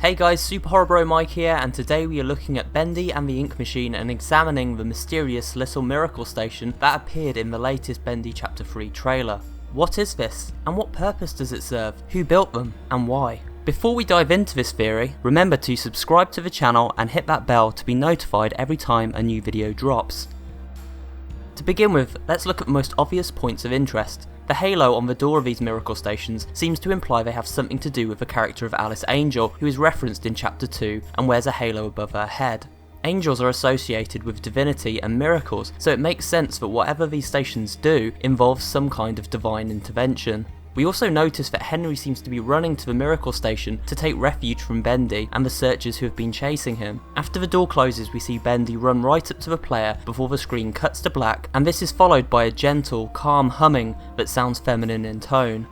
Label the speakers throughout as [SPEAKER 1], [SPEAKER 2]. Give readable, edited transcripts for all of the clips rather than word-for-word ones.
[SPEAKER 1] Hey guys, SuperHorrorBro Mike here, and today we are looking at Bendy and the Ink Machine and examining the mysterious little miracle station that appeared in the latest Bendy Chapter 3 trailer. What is this, and what purpose does it serve? Who built them, and why? Before we dive into this theory, remember to subscribe to the channel and hit that bell to be notified every time a new video drops. To begin with, let's look at the most obvious points of interest. The halo on the door of these miracle stations seems to imply they have something to do with the character of Alice Angel, who is referenced in Chapter 2 and wears a halo above her head. Angels are associated with divinity and miracles, so it makes sense that whatever these stations do involves some kind of divine intervention. We also notice that Henry seems to be running to the miracle station to take refuge from Bendy and the searchers who have been chasing him. After the door closes, we see Bendy run right up to the player before the screen cuts to black, and this is followed by a gentle, calm humming that sounds feminine in tone.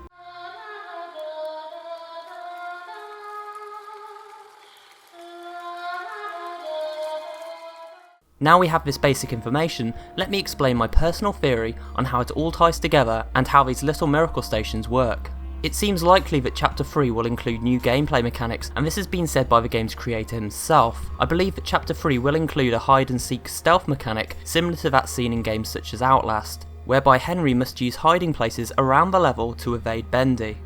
[SPEAKER 1] Now we have this basic information, let me explain my personal theory on how it all ties together and how these little miracle stations work. It seems likely that Chapter 3 will include new gameplay mechanics, and this has been said by the game's creator himself. I believe that Chapter 3 will include a hide and seek stealth mechanic similar to that seen in games such as Outlast, whereby Henry must use hiding places around the level to evade Bendy.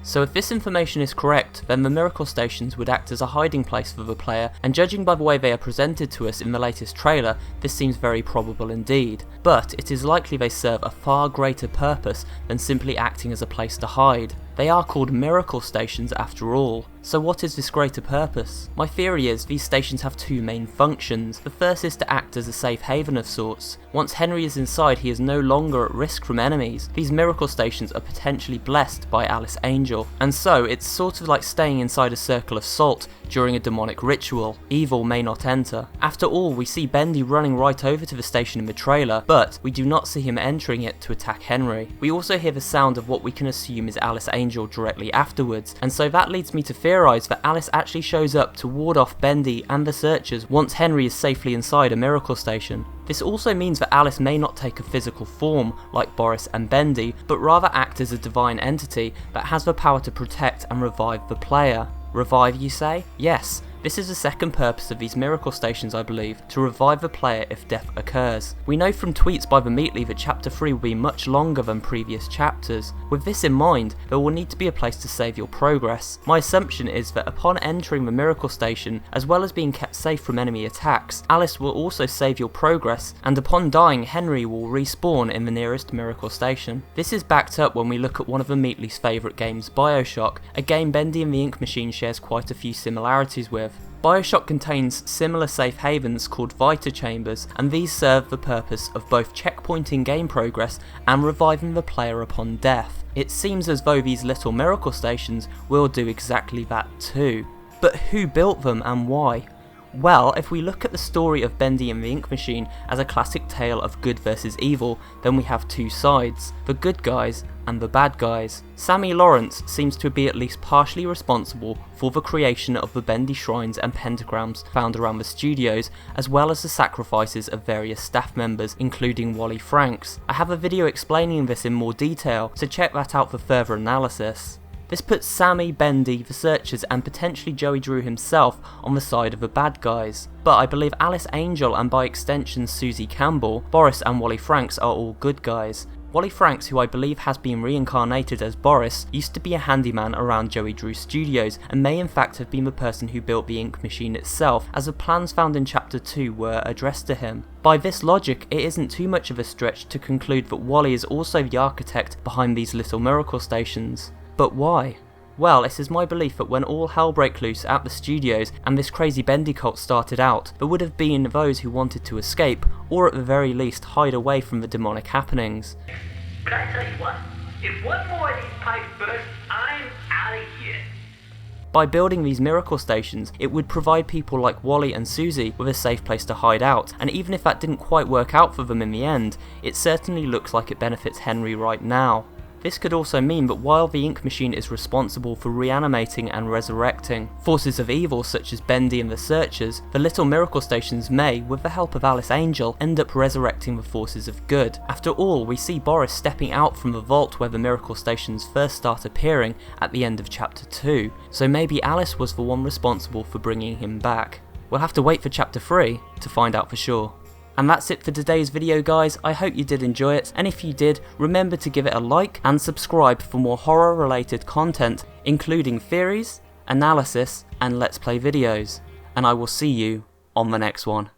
[SPEAKER 1] So if this information is correct, then the miracle stations would act as a hiding place for the player, and judging by the way they are presented to us in the latest trailer, this seems very probable indeed. But it is likely they serve a far greater purpose than simply acting as a place to hide. They are called miracle stations after all. So what is this greater purpose? My theory is these stations have two main functions. The first is to act as a safe haven of sorts. Once Henry is inside, he is no longer at risk from enemies. These miracle stations are potentially blessed by Alice Angel, and so it's sort of like staying inside a circle of salt during a demonic ritual. Evil may not enter. After all, we see Bendy running right over to the station in the trailer, but we do not see him entering it to attack Henry. We also hear the sound of what we can assume is Alice Angel directly afterwards, and so that leads me to theorise that Alice actually shows up to ward off Bendy and the searchers once Henry is safely inside a miracle station. This also means that Alice may not take a physical form like Boris and Bendy, but rather act as a divine entity that has the power to protect and revive the player. Revive, you say? Yes. This is the second purpose of these miracle stations, I believe, to revive the player if death occurs. We know from tweets by the Meatly that Chapter 3 will be much longer than previous chapters. With this in mind, there will need to be a place to save your progress. My assumption is that upon entering the miracle station, as well as being kept safe from enemy attacks, Alice will also save your progress, and upon dying, Henry will respawn in the nearest miracle station. This is backed up when we look at one of the Meatly's favourite games, BioShock, a game Bendy and the Ink Machine shares quite a few similarities with. BioShock contains similar safe havens called Vita Chambers, and these serve the purpose of both checkpointing game progress and reviving the player upon death. It seems as though these little miracle stations will do exactly that too. But who built them and why? Well, if we look at the story of Bendy and the Ink Machine as a classic tale of good versus evil, then we have two sides, the good guys and the bad guys. Sammy Lawrence seems to be at least partially responsible for the creation of the Bendy shrines and pentagrams found around the studios, as well as the sacrifices of various staff members, including Wally Franks. I have a video explaining this in more detail, so check that out for further analysis. This puts Sammy, Bendy, the searchers, and potentially Joey Drew himself on the side of the bad guys. But I believe Alice Angel and by extension Susie Campbell, Boris and Wally Franks are all good guys. Wally Franks, who I believe has been reincarnated as Boris, used to be a handyman around Joey Drew Studios and may in fact have been the person who built the Ink Machine itself, as the plans found in Chapter 2 were addressed to him. By this logic, it isn't too much of a stretch to conclude that Wally is also the architect behind these little miracle stations. But why? Well, it is my belief that when all hell broke loose at the studios and this crazy Bendy cult started out, there would have been those who wanted to escape, or at the very least hide away from the demonic happenings.
[SPEAKER 2] But I tell you what, if one more of these pipes burst, I'm out of here.
[SPEAKER 1] By building these miracle stations, it would provide people like Wally and Susie with a safe place to hide out, and even if that didn't quite work out for them in the end, it certainly looks like it benefits Henry right now. This could also mean that while the ink machine is responsible for reanimating and resurrecting forces of evil such as Bendy and the Searchers, the little miracle stations may, with the help of Alice Angel, end up resurrecting the forces of good. After all, we see Boris stepping out from the vault where the miracle stations first start appearing at the end of chapter 2, so maybe Alice was the one responsible for bringing him back. We'll have to wait for chapter 3 to find out for sure. And that's it for today's video guys, I hope you did enjoy it, and if you did, remember to give it a like and subscribe for more horror related content, including theories, analysis and let's play videos. And I will see you on the next one.